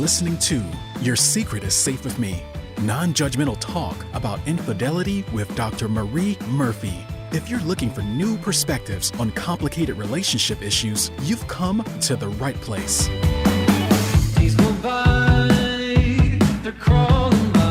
listening to Your Secret is Safe with Me, non-judgmental talk about infidelity with Dr. Marie Murphy. If you're looking for new perspectives on complicated relationship issues, you've come to the right place. Days go by, they're crawling by.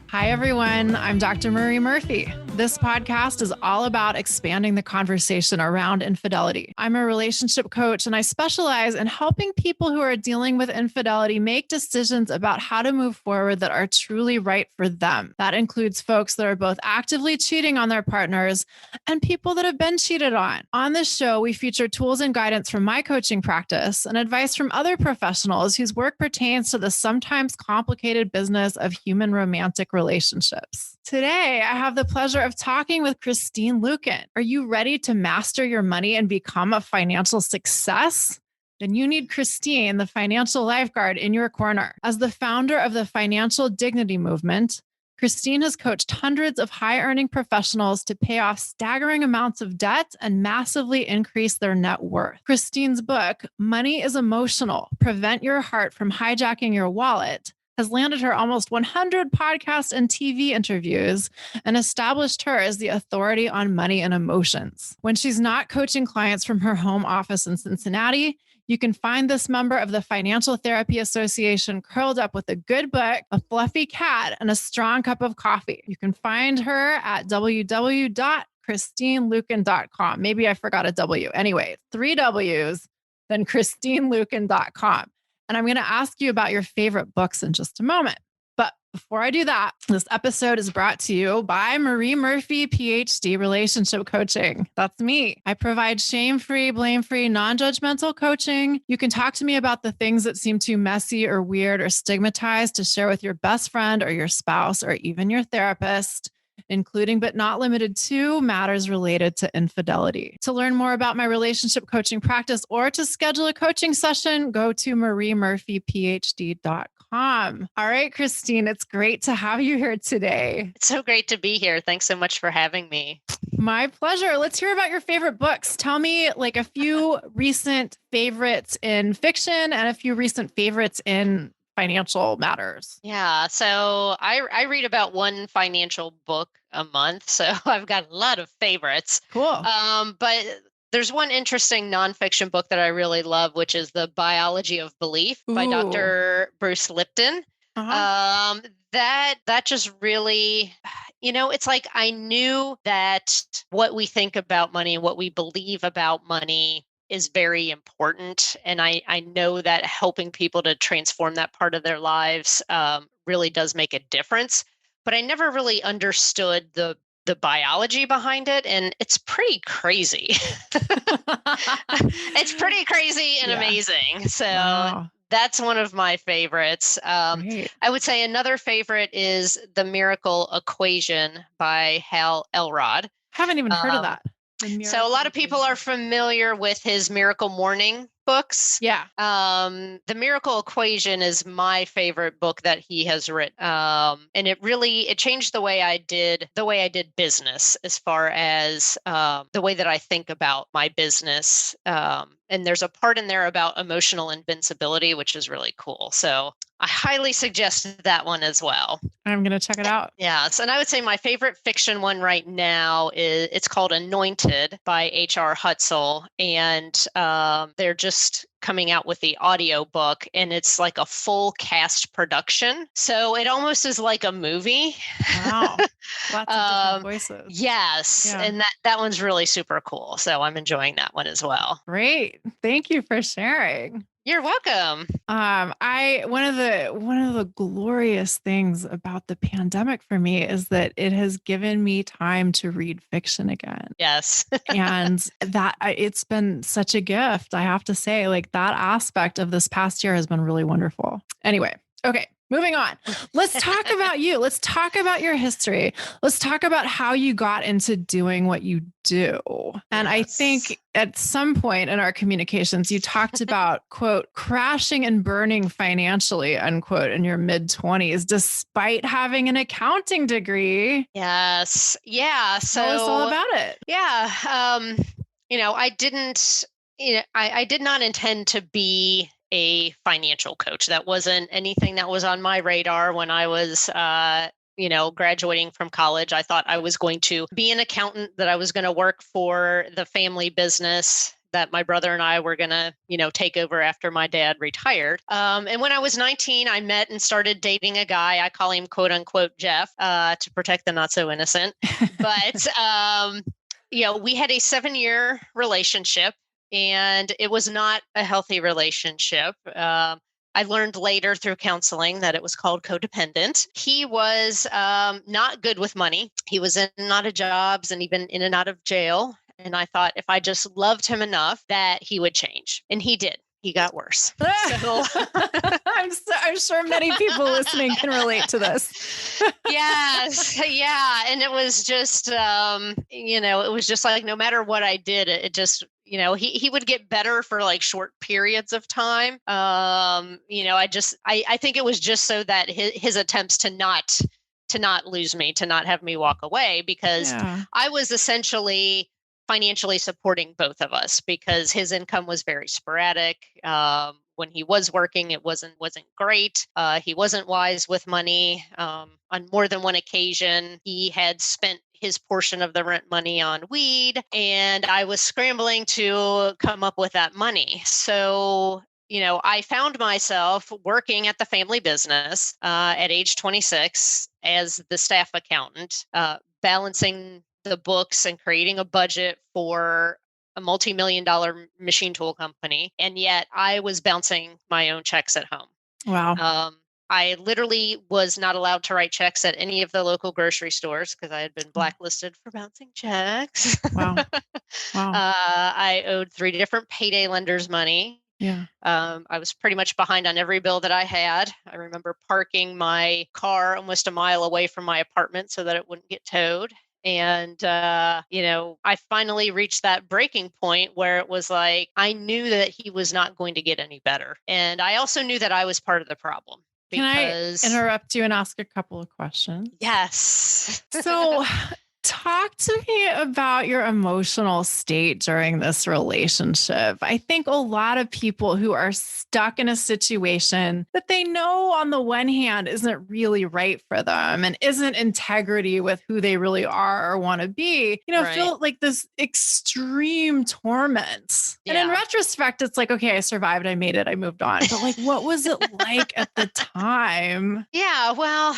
Hi, everyone. I'm Dr. Marie Murphy. This podcast is all about expanding the conversation around infidelity. I'm a relationship coach, and I specialize in helping people who are dealing with infidelity make decisions about how to move forward that are truly right for them. That includes folks that are both actively cheating on their partners and people that have been cheated on. On this show, we feature tools and guidance from my coaching practice and advice from other professionals whose work pertains to the sometimes complicated business of human romantic relationships. Today, I have the pleasure of talking with Christine Luken. Are you ready to master your money and become a financial success? Then you need Christine, the financial lifeguard, in your corner. As the founder of the Financial Dignity Movement, Christine has coached hundreds of high-earning professionals to pay off staggering amounts of debt and massively increase their net worth. Christine's book, Money is Emotional: Prevent Your Heart from Hijacking Your Wallet, has landed her almost 100 podcast and TV interviews and established her as the authority on money and emotions. When she's not coaching clients from her home office in Cincinnati, you can find this member of the Financial Therapy Association curled up with a good book, a fluffy cat, and a strong cup of coffee. You can find her at www.christineluken.com. Maybe I forgot a W. Anyway, 3 W's, then christineluken.com. And I'm going to ask you about your favorite books in just a moment. But before I do that, this episode is brought to you by Marie Murphy, PhD, Relationship Coaching. That's me. I provide shame-free, blame-free, non-judgmental coaching. You can talk to me about the things that seem too messy or weird or stigmatized to share with your best friend or your spouse or even your therapist, including but not limited to matters related to infidelity. To learn more about my relationship coaching practice or to schedule a coaching session, go to mariemurphyphd.com. All right, Christine, it's great to have you here today. It's so great to be here. Thanks so much for having me. My pleasure. Let's hear about your favorite books. Tell me like a few recent favorites in fiction and a few recent favorites in financial matters. Yeah. So I read about one financial book a month. So I've got a lot of favorites. Cool. But there's one interesting nonfiction book that I really love, which is The Biology of Belief by Dr. Bruce Lipton. Uh-huh. That just really, it's like I knew that what we think about money, what we believe about money is very important. And I know that helping people to transform that part of their lives really does make a difference. But I never really understood the biology behind it. And it's pretty crazy. It's pretty crazy and amazing. So that's one of my favorites. I would say another favorite is The Miracle Equation by Hal Elrod. Haven't even heard of that. So a lot of people are familiar with his Miracle Morning books. Yeah. The Miracle Equation is my favorite book that he has written. And it changed the way I did business as far as the way that I think about my business. And there's a part in there about emotional invincibility, which is really cool. So I highly suggest that one as well. I'm going to check it out. Yes. And I would say my favorite fiction one right now it's called Anointed by H.R. Hutzel. And they're just coming out with the audio book, and it's like a full cast production. So it almost is like a movie. Wow. Lots of different voices. Yes. Yeah. And that one's really super cool. So I'm enjoying that one as well. Great. Thank you for sharing. You're welcome. One of the glorious things about the pandemic for me is that it has given me time to read fiction again. Yes. And that it's been such a gift. I have to say, like, that aspect of this past year has been really wonderful. Anyway. Okay. Moving on. Let's talk about you. Let's talk about your history. Let's talk about how you got into doing what you do. And I think at some point in our communications, you talked about, quote, crashing and burning financially, unquote, in your mid-20s, despite having an accounting degree. Yes. Yeah. So tell us all about it. Yeah. I did not intend to be a financial coach. That wasn't anything that was on my radar when I was graduating from college. I thought I was going to be an accountant, that I was going to work for the family business that my brother and I were going to, take over after my dad retired. And when I was 19, I met and started dating a guy. I call him quote unquote Jeff, to protect the not so innocent. But, we had a 7-year relationship, and it was not a healthy relationship. I learned later through counseling that it was called codependent. He was not good with money. He was in and out of jobs and even in and out of jail. And I thought if I just loved him enough that he would change. And he did. He got worse. So I'm sure many people listening can relate to this. Yes. Yeah. And it was just, it was just like, no matter what I did, it just, he would get better for like short periods of time. I think it was just so that his attempts to not lose me, to not have me walk away, because I was essentially financially supporting both of us, because his income was very sporadic. When he was working, it wasn't great. He wasn't wise with money. On more than one occasion, he had spent his portion of the rent money on weed, and I was scrambling to come up with that money. So, I found myself working at the family business at age 26 as the staff accountant, balancing the books and creating a budget for a multi-million-dollar machine tool company. And yet I was bouncing my own checks at home. Wow. I literally was not allowed to write checks at any of the local grocery stores because I had been blacklisted for bouncing checks. Wow. Wow. I owed 3 different payday lenders money. Yeah. I was pretty much behind on every bill that I had. I remember parking my car almost a mile away from my apartment so that it wouldn't get towed. And, I finally reached that breaking point where it was like, I knew that he was not going to get any better. And I also knew that I was part of the problem. Because... Can I interrupt you and ask a couple of questions? Yes. So talk to me about your emotional state during this relationship. I think a lot of people who are stuck in a situation that they know on the one hand isn't really right for them and isn't integrity with who they really are or want to be, feel like this extreme torment. Yeah. And in retrospect, it's like, okay, I survived, I made it, I moved on. But like, what was it like at the time? Yeah, well,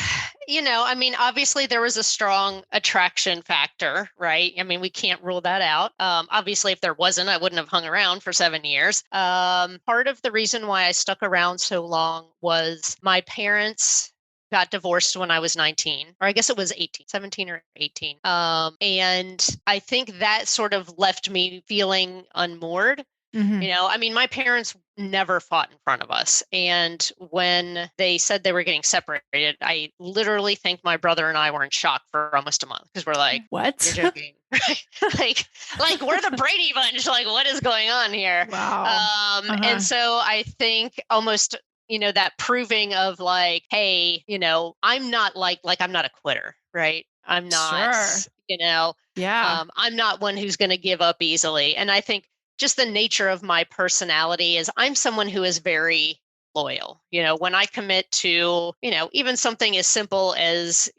obviously there was a strong attraction factor, right? We can't rule that out. Obviously, if there wasn't, I wouldn't have hung around for 7 years. Part of the reason why I stuck around so long was my parents got divorced when I was 19, or I guess it was 17 or 18. And I think that sort of left me feeling unmoored. Mm-hmm. My parents never fought in front of us. And when they said they were getting separated, I literally think my brother and I were in shock for almost a month because we're like, what? You're joking. like we're the Brady Bunch. Like, what is going on here? Wow. And so I think almost, that proving of like, hey, I'm not I'm not a quitter, right? I'm not, sure. I'm not one who's going to give up easily. And I think just the nature of my personality is I'm someone who is very loyal. When I commit to, even something as simple as,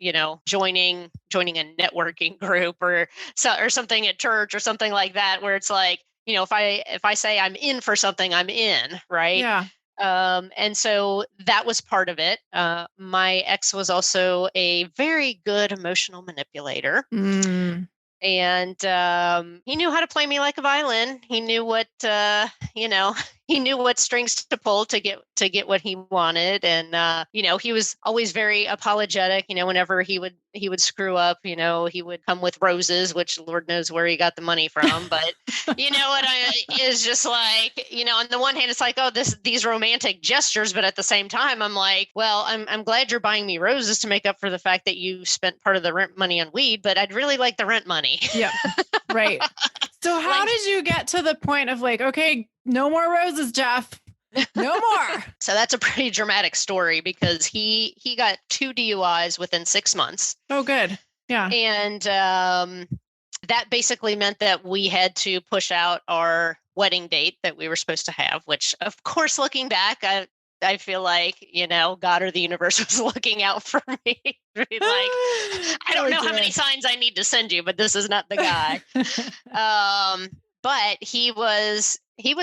joining a networking group or something at church or something like that, where it's like, if I say I'm in for something, I'm in, right? Yeah. And so that was part of it. My ex was also a very good emotional manipulator. Mm. And he knew how to play me like a violin. He knew what he knew what strings to pull to get what he wanted. And he was always very apologetic. Whenever he would screw up, he would come with roses, which Lord knows where he got the money from. But is just like, on the one hand, it's like, oh, these romantic gestures, but at the same time, I'm like, well, I'm glad you're buying me roses to make up for the fact that you spent part of the rent money on weed, but I'd really like the rent money. Yep. Right. So how did you get to the point of like, okay, no more roses, Jeff? No more. So that's a pretty dramatic story because he got 2 DUIs within 6 months. Oh, good. Yeah. And that basically meant that we had to push out our wedding date that we were supposed to have, which of course, looking back, I feel like, God or the universe was looking out for me. To be like, I don't know how many signs I need to send you, but this is not the guy. But he was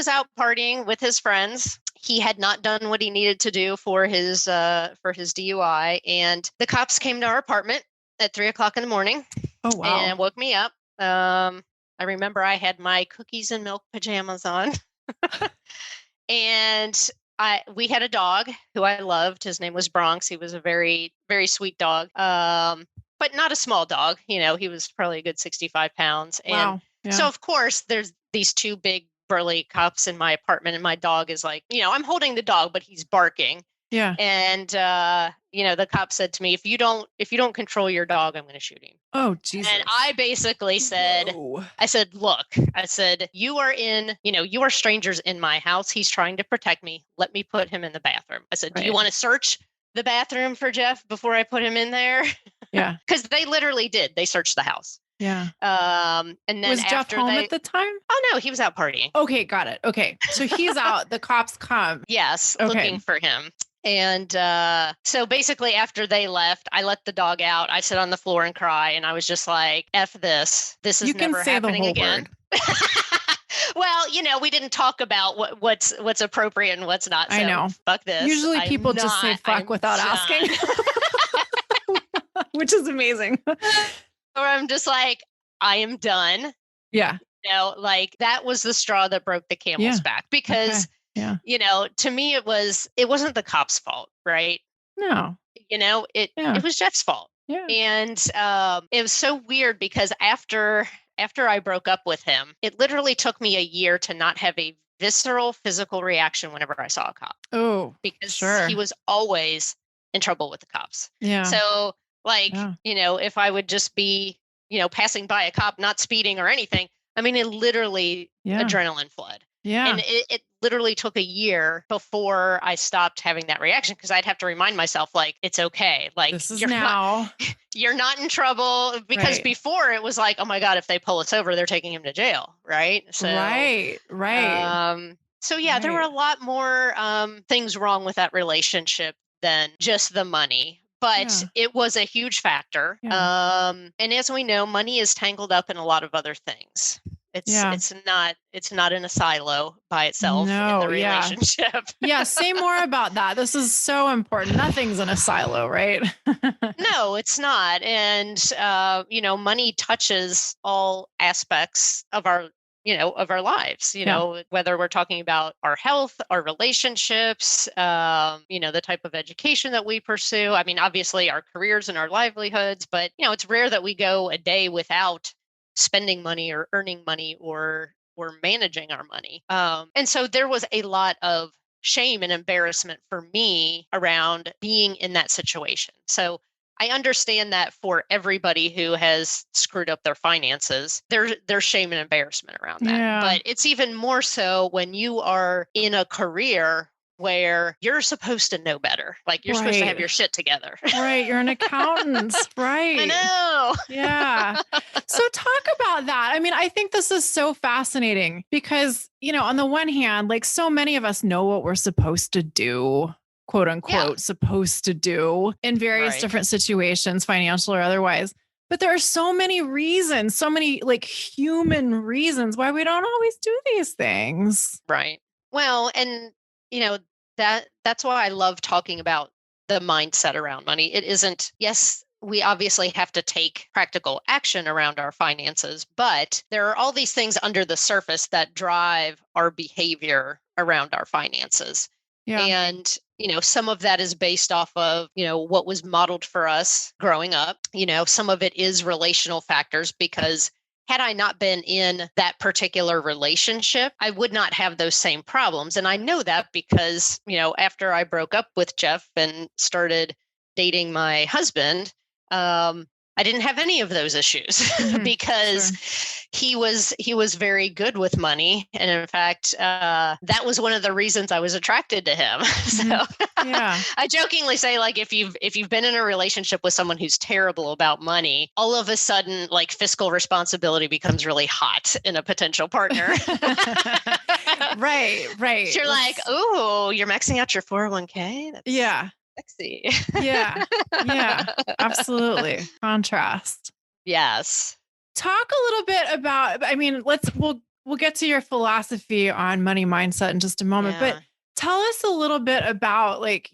out partying with his friends. He had not done what he needed to do for his DUI, and the cops came to our apartment at 3:00 in the morning. Oh, wow. And woke me up. I remember I had my cookies and milk pajamas on, and we had a dog who I loved. His name was Bronx. He was a very, very sweet dog, but not a small dog. He was probably a good 65 pounds. And Wow. Yeah. so, of course, there's these two big burly cops in my apartment, and my dog is like, I'm holding the dog, but he's barking. Yeah. And the cop said to me, if you don't control your dog, I'm going to shoot him. Oh, Jesus. And I basically said, I said, look, you are strangers in my house. He's trying to protect me. Let me put him in the bathroom. I said, do you want to search the bathroom for Jeff before I put him in there? Yeah. Because they literally did. They searched the house. Yeah. And then was Jeff home at the time? Oh, no, he was out partying. Okay. Got it. Okay. So he's out. The cops come. Yes. Okay. Looking for him. And so basically after they left, I let the dog out. I sit on the floor and cry. And I was just like, F this. This is never happening again. Well, we didn't talk about what's appropriate and what's not. So I know. Fuck this. Usually people just say fuck without asking, which is amazing. Or I'm just like, I am done. Yeah. Like that was the straw that broke the camel's back because Yeah. To me, it wasn't the cop's fault, right? No. It was Jeff's fault. Yeah. And it was so weird because after I broke up with him, it literally took me a year to not have a visceral physical reaction whenever I saw a cop. Oh, because sure. he was always in trouble with the cops. Yeah. So if I would just be, passing by a cop, not speeding or anything, I mean, it literally adrenaline flood. Yeah. And it literally took a year before I stopped having that reaction because I'd have to remind myself, like, it's okay. Like, this is you're not in trouble. Because before it was like, oh my God, if they pull us over, they're taking him to jail. Right. So, right. There were a lot more things wrong with that relationship than just the money. But it was a huge factor. Yeah. And as we know, money is tangled up in a lot of other things. It's not in a silo by itself in the relationship. Yeah. Say more about that. This is so important. Nothing's in a silo, right? No, it's not. And, money touches all aspects of our lives, whether we're talking about our health, our relationships, the type of education that we pursue. I mean, obviously our careers and our livelihoods, but, it's rare that we go a day without spending money or earning money or managing our money. And so there was a lot of shame and embarrassment for me around being in that situation. So I understand that for everybody who has screwed up their finances, there's shame and embarrassment around that. Yeah. But it's even more so when you are in a career where you're supposed to know better. Like you're supposed to have your shit together. Right. You're an accountant. Right. I know. Yeah. So talk about that. I mean, I think this is so fascinating because, on the one hand, like so many of us know what we're supposed to do, quote unquote, supposed to do in various different situations, financial or otherwise. But there are so many reasons, so many like human reasons why we don't always do these things. Right. Well, and that's why I love talking about the mindset around money. It isn't, yes, we obviously have to take practical action around our finances, but there are all these things under the surface that drive our behavior around our finances. Yeah. And, some of that is based off of, what was modeled for us growing up. Some of it is relational factors because had I not been in that particular relationship, I would not have those same problems. And I know that because, after I broke up with Jeff and started dating my husband, I didn't have any of those issues because he was very good with money. And in fact, that was one of the reasons I was attracted to him. So I jokingly say, like, if you've been in a relationship with someone who's terrible about money, all of a sudden, like, fiscal responsibility becomes really hot in a potential partner. Right. You're like, oh, you're maxing out your 401k? That's sexy. Yeah, absolutely. Contrast. Yes. Talk a little bit about, I mean, we'll get to your philosophy on money mindset in just a moment, but tell us a little bit about, like,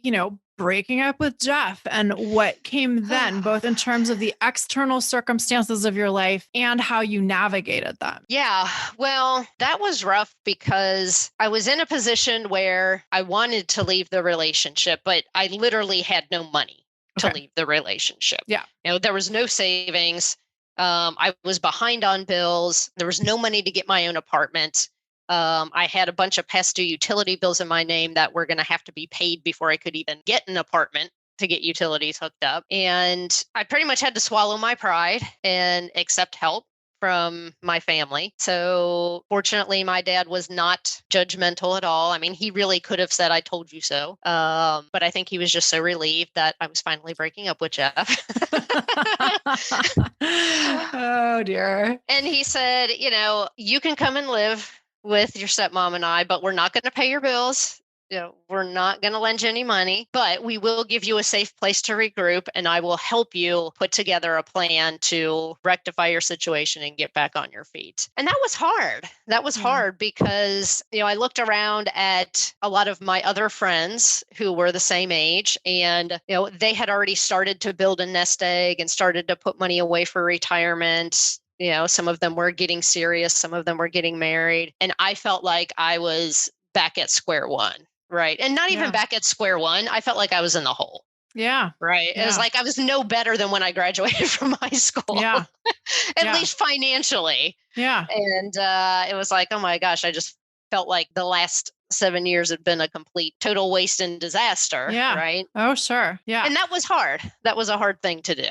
breaking up with Jeff and what came then, both in terms of the external circumstances of your life and how you navigated them. Yeah, well, that was rough because I was in a position where I wanted to leave the relationship, but I literally had no money to leave the relationship. Yeah. There was no savings. I was behind on bills. There was no money to get my own apartment. I had a bunch of past due utility bills in my name that were going to have to be paid before I could even get an apartment to get utilities hooked up. And I pretty much had to swallow my pride and accept help from my family. So fortunately, my dad was not judgmental at all. I mean, he really could have said, "I told you so." But I think he was just so relieved that I was finally breaking up with Jeff. Oh, dear. And he said, you can come and live with your stepmom and I, but we're not going to pay your bills. We're not going to lend you any money, but we will give you a safe place to regroup, and I will help you put together a plan to rectify your situation and get back on your feet. And that was hard. That was hard because, I looked around at a lot of my other friends who were the same age, and, they had already started to build a nest egg and started to put money away for retirement. Some of them were getting serious, some of them were getting married. And I felt like I was back at square one. Right. And not even back at square one. I felt like I was in the hole. Yeah. Right. It was like I was no better than when I graduated from high school. Yeah. At least financially. Yeah. And it was like, oh my gosh, I just felt like the last 7 years had been a complete total waste and disaster. Yeah. Right. Oh, sure. Yeah. And that was hard. That was a hard thing to do.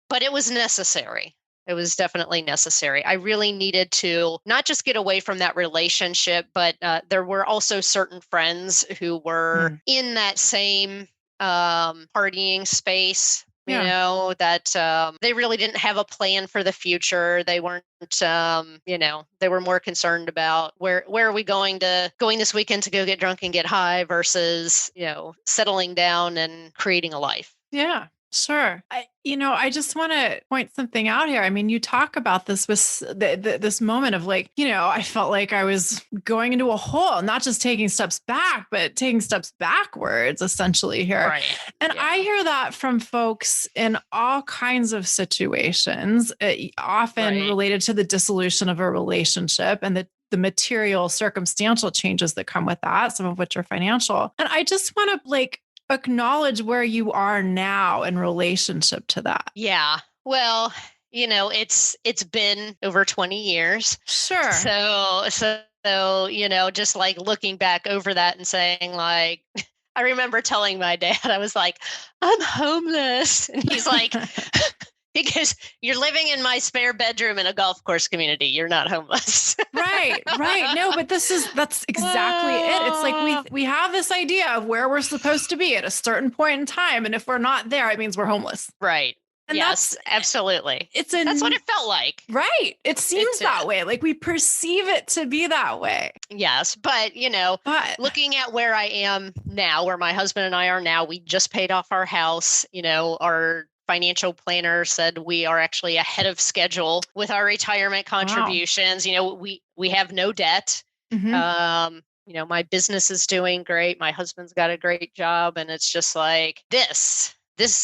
But it was necessary. It was definitely necessary. I really needed to not just get away from that relationship, but there were also certain friends who were in that same partying space, that they really didn't have a plan for the future. They weren't, they were more concerned about where are we going this weekend to go get drunk and get high versus, settling down and creating a life. Yeah. Sure. I just want to point something out here. I mean, you talk about this with this moment of, like, I felt like I was going into a hole, not just taking steps back, but taking steps backwards, essentially here. Right. And I hear that from folks in all kinds of situations, often related to the dissolution of a relationship and the material circumstantial changes that come with that, some of which are financial. And I just want to, acknowledge where you are now in relationship to that. Yeah. Well, it's been over 20 years. Sure. So, just like looking back over that and saying, like, I remember telling my dad, I was like, I'm homeless. And he's like, because you're living in my spare bedroom in a golf course community. You're not homeless. Right. No, but that's exactly it. It's like we have this idea of where we're supposed to be at a certain point in time. And if we're not there, it means we're homeless. Right. And yes, absolutely. That's what it felt like. Right. It seems that way. Like, we perceive it to be that way. Yes. But, looking at where I am now, where my husband and I are now, we just paid off our house. Our financial planner said we are actually ahead of schedule with our retirement contributions. Wow. We have no debt. Mm-hmm. My business is doing great. My husband's got a great job. And it's just like, this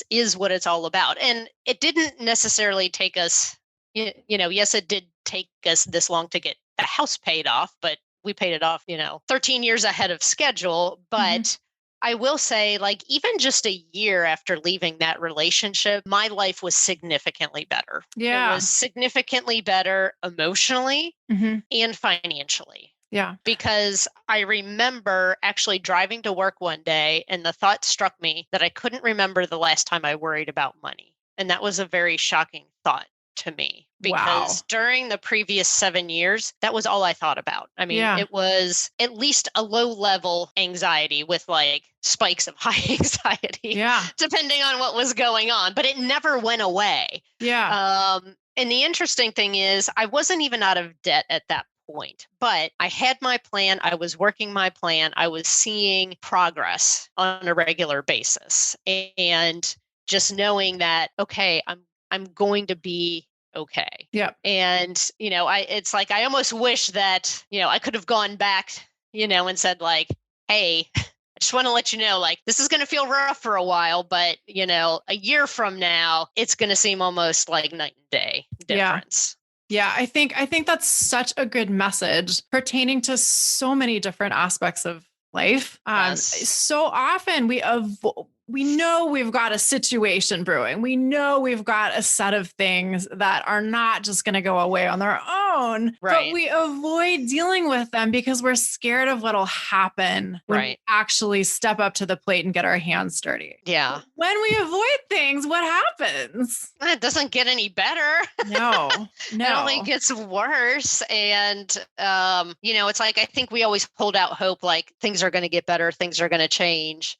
is what it's all about. And it didn't necessarily take us, yes, it did take us this long to get the house paid off, but we paid it off, 13 years ahead of schedule. But I will say, like, even just a year after leaving that relationship, my life was significantly better. Yeah. It was significantly better emotionally and financially. Yeah. Because I remember actually driving to work one day and the thought struck me that I couldn't remember the last time I worried about money. And that was a very shocking thought to me because Wow. during the previous 7 years, that was all I thought about. I mean, Yeah. it was at least a low level anxiety with like spikes of high anxiety, Yeah. depending on what was going on, but it never went away. Yeah. And the interesting thing is, I wasn't even out of debt at that point, but I had my plan. I was working my plan. I was seeing progress on a regular basis. And just knowing that, okay, I'm going to be okay. Yep. And, it's like I almost wish that, I could have gone back, and said like, hey, I just want to let you know, like, this is going to feel rough for a while, but, a year from now, it's going to seem almost like night and day difference. Yeah, I think that's such a good message pertaining to so many different aspects of life. Yes. So often we know we've got a situation brewing. We know we've got a set of things that are not just going to go away on their own, but Right. we avoid dealing with them because we're scared of what'll happen when we Right. actually step up to the plate and get our hands dirty. Yeah. When we avoid things, what happens? It doesn't get any better. No. It only gets worse. And, it's like, I think we always hold out hope, like things are going to get better, things are going to change.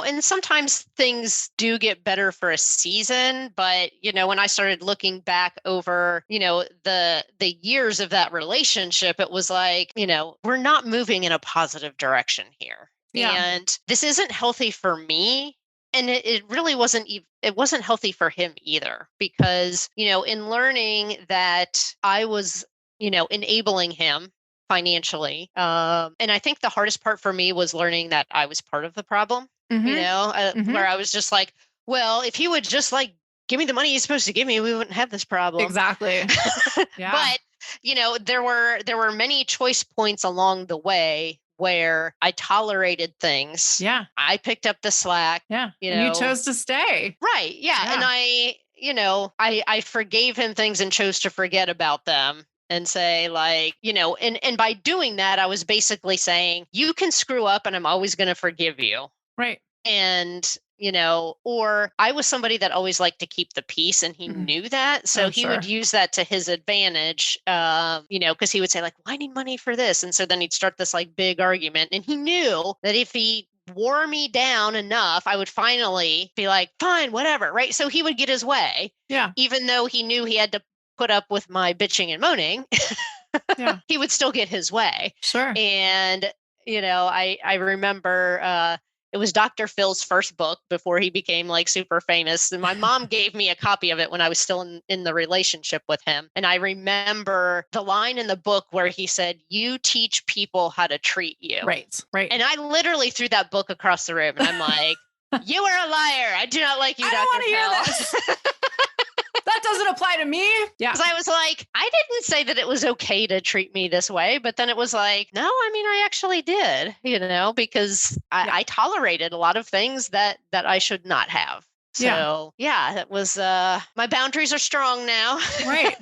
And sometimes things do get better for a season. But, when I started looking back over, the years of that relationship, it was like, we're not moving in a positive direction here. Yeah. And this isn't healthy for me. And it really wasn't it wasn't healthy for him either, because, in learning that I was, enabling him financially. And I think the hardest part for me was learning that I was part of the problem, where I was just like, well, if he would just like give me the money he's supposed to give me, we wouldn't have this problem. Exactly. Yeah. But, there were many choice points along the way where I tolerated things. Yeah. I picked up the slack. Yeah. And you chose to stay. Right. Yeah. And I forgave him things and chose to forget about them and say like, and by doing that, I was basically saying, you can screw up and I'm always going to forgive you. Right. And, or I was somebody that always liked to keep the peace, and he knew that. So he would use that to his advantage, because he would say like, well, I need money for this. And so then he'd start this like big argument. And he knew that if he wore me down enough, I would finally be like, fine, whatever. Right. So he would get his way. Yeah. Even though he knew he had to put up with my bitching and moaning, Yeah. he would still get his way. Sure. And, I remember, it was Dr. Phil's first book before he became like super famous. And my mom gave me a copy of it when I was still in the relationship with him. And I remember the line in the book where he said, you teach people how to treat you. Right. Right. And I literally threw that book across the room and I'm like, you are a liar. I do not like you, Dr. I don't want to hear this. That doesn't apply to me. Yeah. Because I was like, I didn't say that it was okay to treat me this way. But then it was like, no, I mean, I actually did, because I tolerated a lot of things that I should not have. So that was, my boundaries are strong now. Right.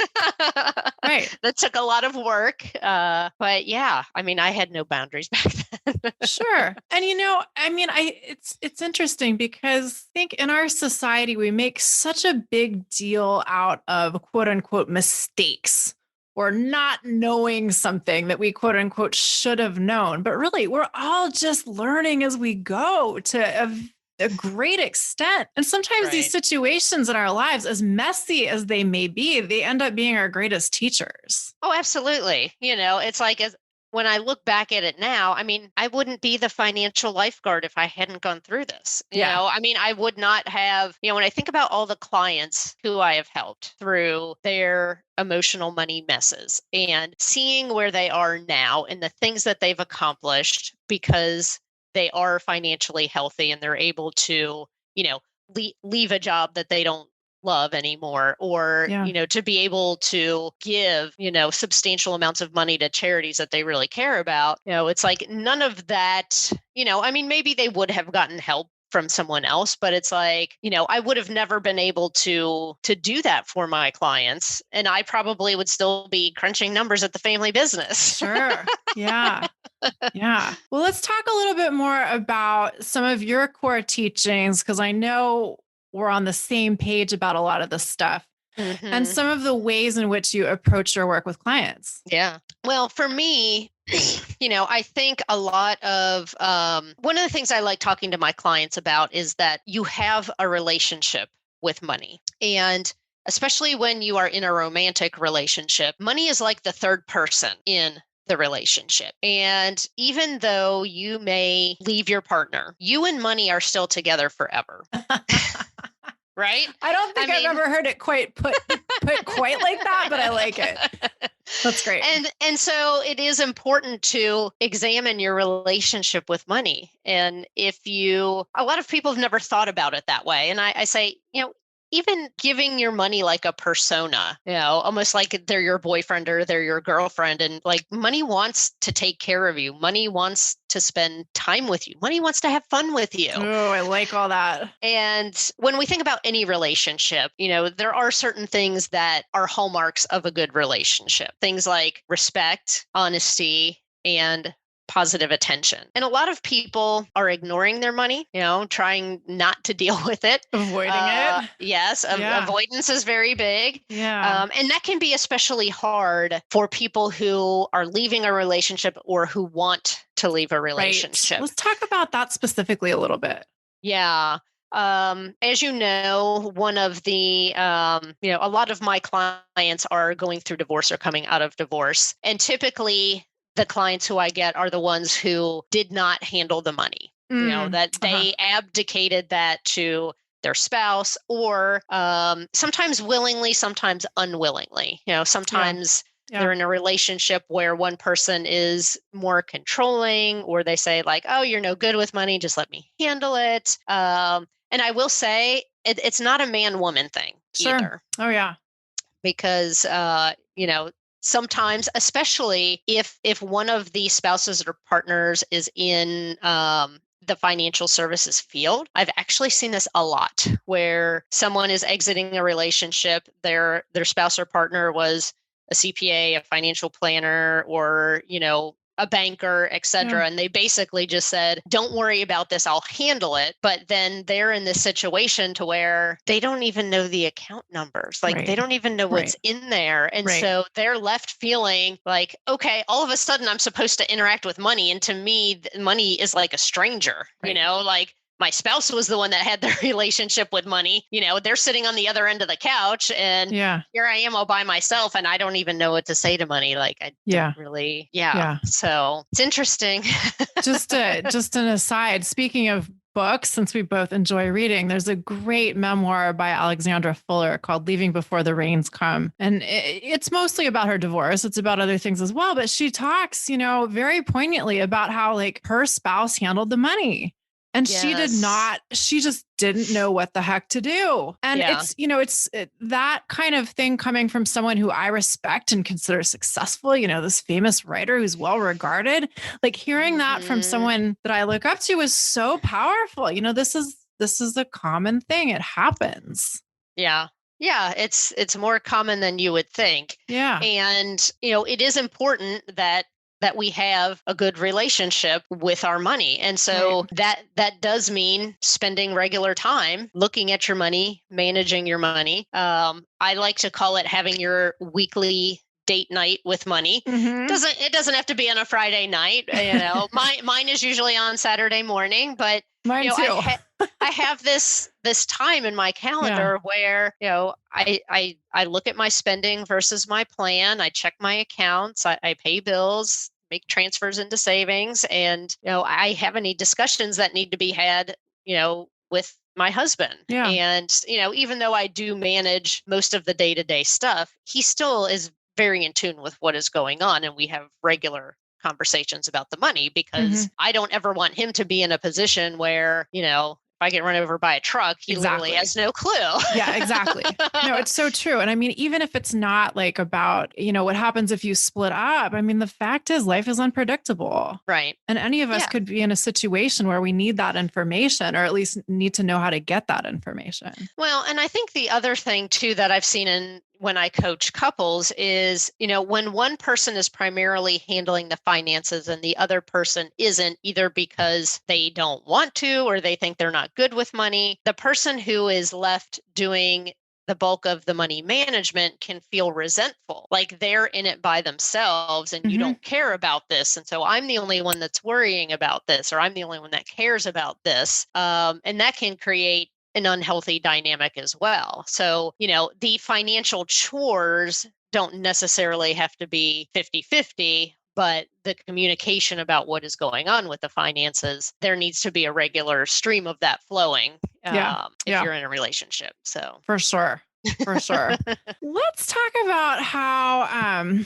Right. That took a lot of work. But yeah, I mean, I had no boundaries back then. Sure. And it's interesting because I think in our society, we make such a big deal out of quote unquote mistakes or not knowing something that we quote unquote should have known. But really, we're all just learning as we go to a great extent. And sometimes these situations in our lives, as messy as they may be, they end up being our greatest teachers. Oh, absolutely. It's like when I look back at it now, I mean, I wouldn't be the financial lifeguard if I hadn't gone through this. I mean, I would not have, when I think about all the clients who I have helped through their emotional money messes and seeing where they are now and the things that they've accomplished because they are financially healthy and they're able to, leave a job that they don't love anymore, or, to be able to give, substantial amounts of money to charities that they really care about. It's like none of that, I mean, maybe they would have gotten help from someone else, but it's like, I would have never been able to do that for my clients. And I probably would still be crunching numbers at the family business. Sure. Yeah. Yeah. Well, let's talk a little bit more about some of your core teachings, because I know we're on the same page about a lot of this stuff and Mhm. some of the ways in which you approach your work with clients. Yeah. Well, for me, I think a lot of one of the things I like talking to my clients about is that you have a relationship with money. And especially when you are in a romantic relationship, money is like the third person in the relationship. And even though you may leave your partner, you and money are still together forever. Right? I don't think I've ever heard it quite put quite like that, but I like it. That's great. And so it is important to examine your relationship with money. And a lot of people have never thought about it that way. And I say, even giving your money like a persona, almost like they're your boyfriend or they're your girlfriend. And like money wants to take care of you. Money wants to spend time with you. Money wants to have fun with you. Oh, I like all that. And when we think about any relationship, there are certain things that are hallmarks of a good relationship. Things like respect, honesty, and positive attention. And a lot of people are ignoring their money, trying not to deal with it. Avoiding it. Yes. Yeah. Avoidance is very big. Yeah. And that can be especially hard for people who are leaving a relationship or who want to leave a relationship. Right. Let's talk about that specifically a little bit. Yeah. As you know, one of the, a lot of my clients are going through divorce or coming out of divorce. And typically the clients who I get are the ones who did not handle the money, that they abdicated that to their spouse or sometimes willingly, sometimes unwillingly. Sometimes they're in a relationship where one person is more controlling or they say like, oh, you're no good with money. Just let me handle it. And I will say it's not a man-woman thing either. Oh, yeah. Because, sometimes, especially if one of the spouses or partners is in the financial services field, I've actually seen this a lot where someone is exiting a relationship, their spouse or partner was a CPA, a financial planner, or, a banker, et cetera. And they basically just said, don't worry about this, I'll handle it. But then they're in this situation to where they don't even know the account numbers. Like they don't even know what's in there. And so they're left feeling like, okay, all of a sudden I'm supposed to interact with money. And to me, money is like a stranger, like my spouse was the one that had the relationship with money. They're sitting on the other end of the couch and here I am all by myself and I don't even know what to say to money. Like I don't really. So it's interesting. Just an aside, speaking of books, since we both enjoy reading, there's a great memoir by Alexandra Fuller called Leaving Before the Rains Come. And it's mostly about her divorce. It's about other things as well. But she talks, very poignantly about how like her spouse handled the money. And she just didn't know what the heck to do. And it's that kind of thing coming from someone who I respect and consider successful, this famous writer who's well regarded, like hearing that from someone that I look up to is so powerful. This is a common thing. It happens. Yeah. Yeah. It's more common than you would think. Yeah. And, it is important that we have a good relationship with our money. And so that does mean spending regular time looking at your money, managing your money. I like to call it having your weekly date night with money. It doesn't have to be on a Friday night. Mine is usually on Saturday morning, but mine too. I have this time in my calendar where, I look at my spending versus my plan. I check my accounts. I pay bills, make transfers into savings. And, I have any discussions that need to be had, with my husband. And, even though I do manage most of the day-to-day stuff, he still is very in tune with what is going on. And we have regular conversations about the money because I don't ever want him to be in a position where, if I get run over by a truck, he literally has no clue. Yeah, exactly. No, it's so true. And I mean, even if it's not like about, what happens if you split up, I mean, the fact is life is unpredictable. Right. And any of us could be in a situation where we need that information, or at least need to know how to get that information. Well, and I think the other thing too that I've seen when I coach couples is, when one person is primarily handling the finances and the other person isn't, either because they don't want to or they think they're not good with money, the person who is left doing the bulk of the money management can feel resentful, like they're in it by themselves and you don't care about this. And so I'm the only one that's worrying about this, or I'm the only one that cares about this. And that can create an unhealthy dynamic as well. So, the financial chores don't necessarily have to be 50-50, but the communication about what is going on with the finances, there needs to be a regular stream of that flowing if you're in a relationship. So for sure. Let's talk about how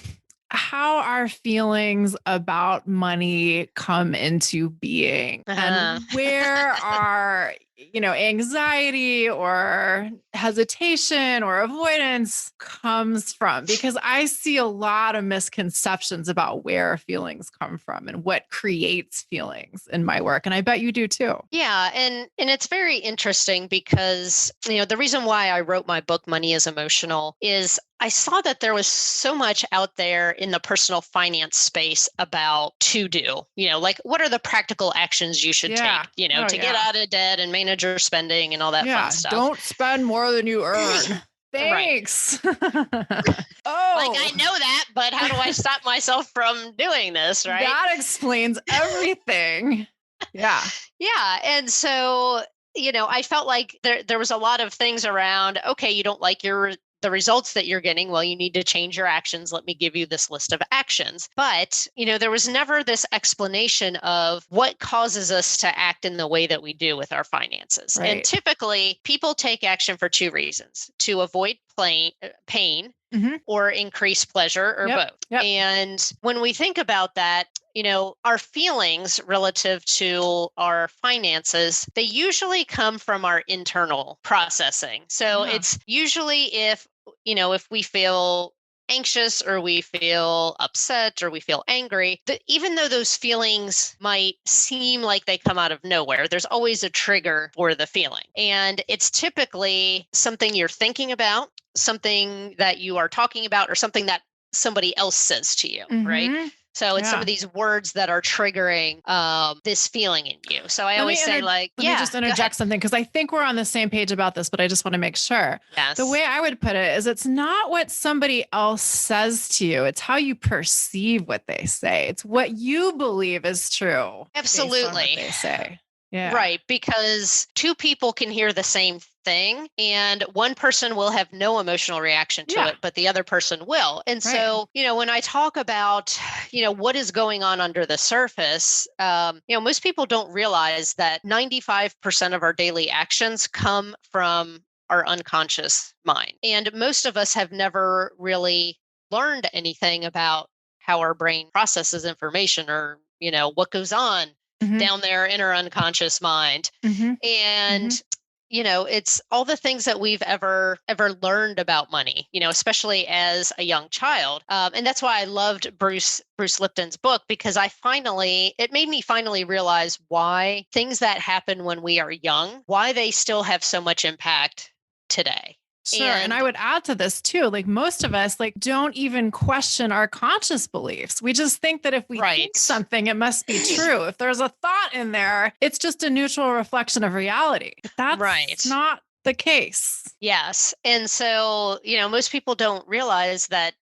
our feelings about money come into being and where our anxiety or hesitation or avoidance comes from, because I see a lot of misconceptions about where feelings come from and what creates feelings in my work. And I bet you do too. Yeah. And it's very interesting because, the reason why I wrote my book, Money is Emotional, is I saw that there was so much out there in the personal finance space about to do, like what are the practical actions you should take, to get out of debt and manage your spending and all that fun stuff. Don't spend more than you earn. Thanks. Like, I know that, but how do I stop myself from doing this? Right. That explains everything. Yeah. Yeah. And so, I felt like there was a lot of things around, okay, you don't like the results that you're getting. Well, you need to change your actions. Let me give you this list of actions. But, there was never this explanation of what causes us to act in the way that we do with our finances. Right. And typically people take action for two reasons: to avoid pain or increase pleasure, or both. Yep. And when we think about that, our feelings relative to our finances, they usually come from our internal processing. So it's usually if we feel anxious or we feel upset or we feel angry, even though those feelings might seem like they come out of nowhere, there's always a trigger for the feeling. And it's typically something you're thinking about, something that you are talking about, or something that somebody else says to you, right? So it's some of these words that are triggering this feeling in you. So I always say let me just interject something, because I think we're on the same page about this, but I just want to make sure. Yes. The way I would put it is, it's not what somebody else says to you. It's how you perceive what they say. It's what you believe is true. Absolutely. Based on what they say. Yeah. Right. Because two people can hear the same thing and one person will have no emotional reaction to it, but the other person will. And so, when I talk about, what is going on under the surface, most people don't realize that 95% of our daily actions come from our unconscious mind. And most of us have never really learned anything about how our brain processes information, or, what goes on down there in our unconscious mind. And, it's all the things that we've ever learned about money, especially as a young child. And that's why I loved Bruce Lipton's book, because it made me finally realize why things that happen when we are young, why they still have so much impact today. Sure. And I would add to this too, like most of us don't even question our conscious beliefs. We just think that if we think something, it must be true. If there's a thought in there, it's just a neutral reflection of reality. But that's not the case. Yes. And so, most people don't realize that,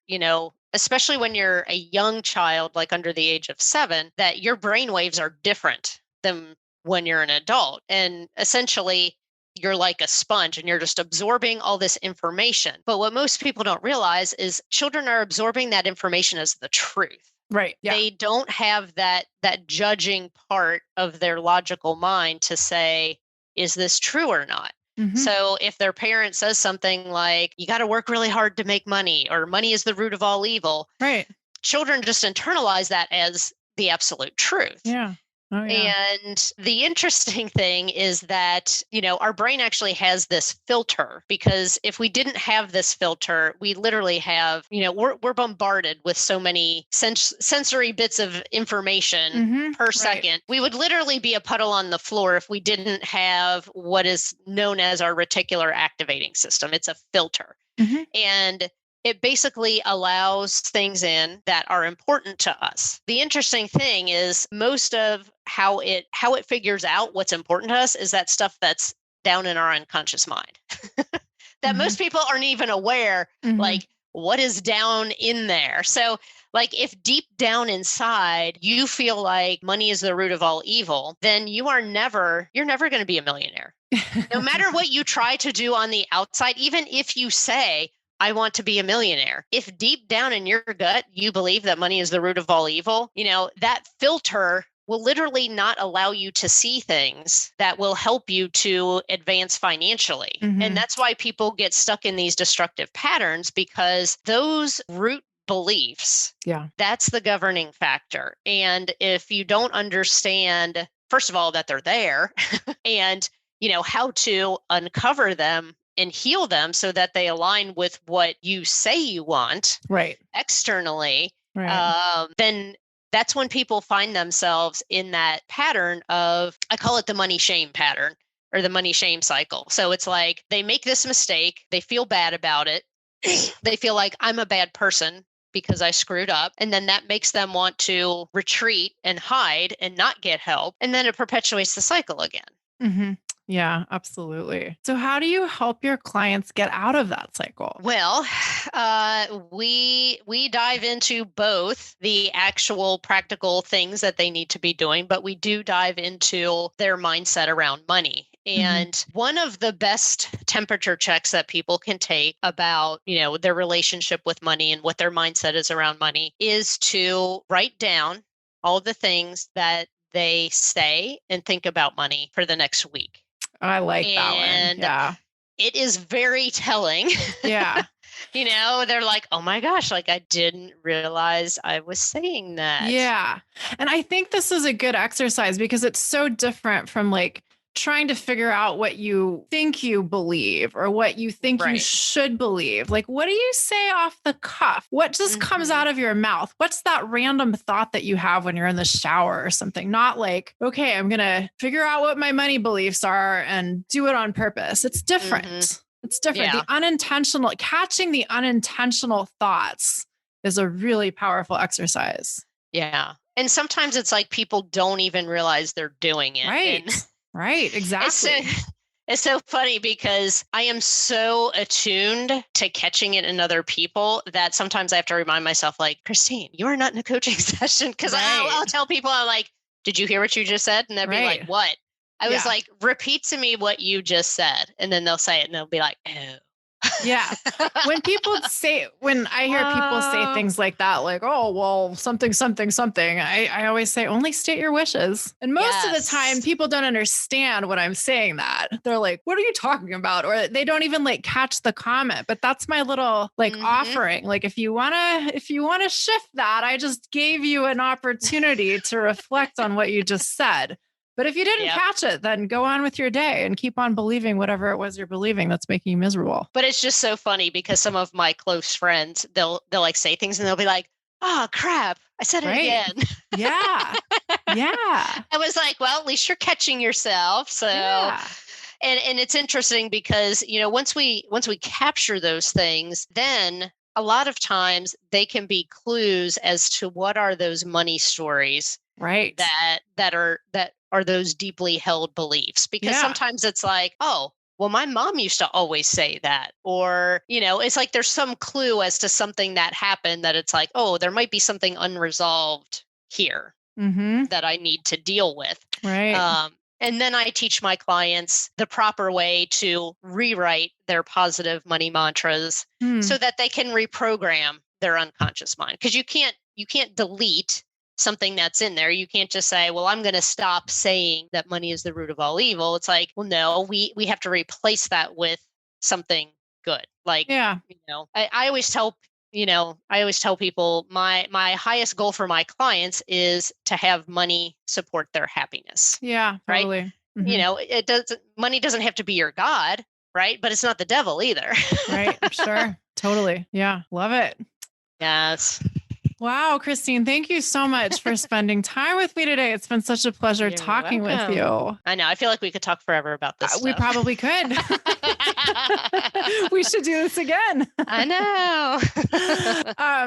especially when you're a young child, like under the age of 7, that your brain waves are different than when you're an adult. And essentially, you're like a sponge and you're just absorbing all this information. But what most people don't realize is children are absorbing that information as the truth. Right. Yeah. They don't have that judging part of their logical mind to say, is this true or not? So if their parent says something like, you got to work really hard to make money, or money is the root of all evil, right? Children just internalize that as the absolute truth. Yeah. Oh, yeah. And the interesting thing is that, our brain actually has this filter, because if we didn't have this filter, we literally have, we're bombarded with so many sensory bits of information per second. We would literally be a puddle on the floor if we didn't have what is known as our reticular activating system. It's a filter. And it basically allows things in that are important to us. The interesting thing is most of how it figures out what's important to us is that stuff that's down in our unconscious mind that most people aren't even aware, like what is down in there. So like if deep down inside you feel like money is the root of all evil, then you're never going to be a millionaire. No matter what you try to do on the outside, even if you say, I want to be a millionaire, if deep down in your gut you believe that money is the root of all evil, that filter will literally not allow you to see things that will help you to advance financially. And that's why people get stuck in these destructive patterns, because those root beliefs, that's the governing factor. And if you don't understand, first of all, that they're there and how to uncover them and heal them so that they align with what you say you want externally, then that's when people find themselves in that pattern of, I call it the money shame pattern or the money shame cycle. So it's like they make this mistake, they feel bad about it. They feel like I'm a bad person because I screwed up. And then that makes them want to retreat and hide and not get help. And then it perpetuates the cycle again. Yeah, absolutely. So how do you help your clients get out of that cycle? Well, we dive into both the actual practical things that they need to be doing, but we do dive into their mindset around money. And one of the best temperature checks that people can take about, their relationship with money and what their mindset is around money is to write down all the things that they say and think about money for the next week. I like that one. Yeah. It is very telling. Yeah. They're like, oh my gosh, like I didn't realize I was saying that. Yeah. And I think this is a good exercise because it's so different from like trying to figure out what you think you believe or what you think you should believe. Like, what do you say off the cuff? What just comes out of your mouth? What's that random thought that you have when you're in the shower or something? Not like, okay, I'm going to figure out what my money beliefs are and do it on purpose. It's different. It's different. The catching the unintentional thoughts is a really powerful exercise. Yeah. And sometimes it's like people don't even realize they're doing it. Right, exactly. It's so funny because I am so attuned to catching it in other people that sometimes I have to remind myself, like, Christine, you are not in a coaching session. Because I'll tell people, I'm like, did you hear what you just said? And they'll be like, what? I was like, repeat to me what you just said. And then they'll say it and they'll be like, oh. Yeah. When I hear people say things like that, like, oh, well, something, I always say only state your wishes. And most of the time people don't understand when I'm saying that. They're like, what are you talking about? Or they don't even like catch the comment, but that's my little like offering. Like, if you want to shift that, I just gave you an opportunity to reflect on what you just said. But if you didn't catch it, then go on with your day and keep on believing whatever it was you're believing that's making you miserable. But it's just so funny because some of my close friends, they'll like say things and they'll be like, oh, crap, I said it again. Yeah. Yeah. I was like, well, at least you're catching yourself. So, and it's interesting because, once we capture those things, then a lot of times they can be clues as to what are those money stories that are those deeply held beliefs. Because sometimes it's like, oh, well, my mom used to always say that. Or, it's like there's some clue as to something that happened that it's like, oh, there might be something unresolved here that I need to deal with. Right. And then I teach my clients the proper way to rewrite their positive money mantras so that they can reprogram their unconscious mind. Because you can't delete something that's in there. You can't just say, well, I'm going to stop saying that money is the root of all evil. It's like, well, no, we have to replace that with something good. Like, I always tell people my highest goal for my clients is to have money support their happiness. Yeah, totally. Right. Money doesn't have to be your God, right? But it's not the devil either. Right. Sure. Totally. Yeah. Love it. Yes. Wow, Christine, thank you so much for spending time with me today. It's been such a pleasure You're talking welcome. with you. I know. I feel like we could talk forever about this We stuff. probably could. We should do this again. I know.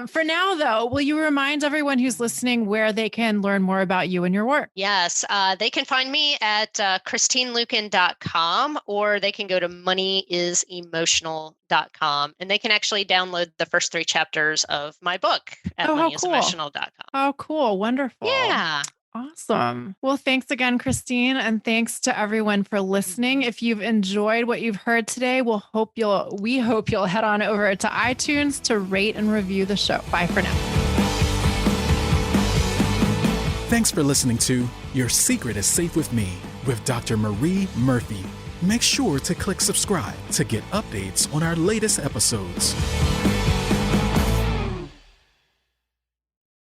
For now, though, will you remind everyone who's listening where they can learn more about you and your work? Yes, they can find me at christineluken.com, or they can go to moneyisemotional.com, and they can actually download the first 3 chapters of my book at moneyisemotional.com. Oh, cool. Wonderful. Yeah. Awesome. Well, thanks again, Christine. And thanks to everyone for listening. If you've enjoyed what you've heard today, we hope you'll head on over to iTunes to rate and review the show. Bye for now. Thanks for listening to Your Secret is Safe with Me with Dr. Marie Murphy. Make sure to click subscribe to get updates on our latest episodes.